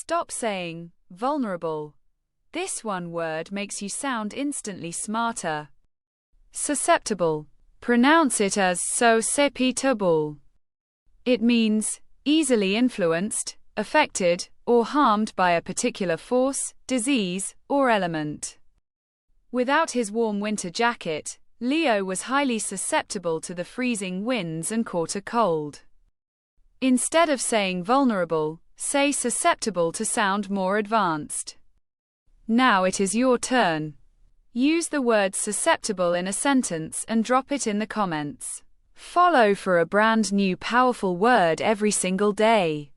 Stop saying vulnerable. This one word makes you sound instantly smarter. Susceptible. Pronounce it as susceptible. It means easily influenced, affected, or harmed by a particular force, disease, or element. Without his warm winter jacket, Leo was highly susceptible to the freezing winds and caught a cold. Instead of saying vulnerable, say susceptible to sound more advanced. Now it is your turn. Use the word susceptible in a sentence and drop it in the comments. Follow for a brand new powerful word every single day.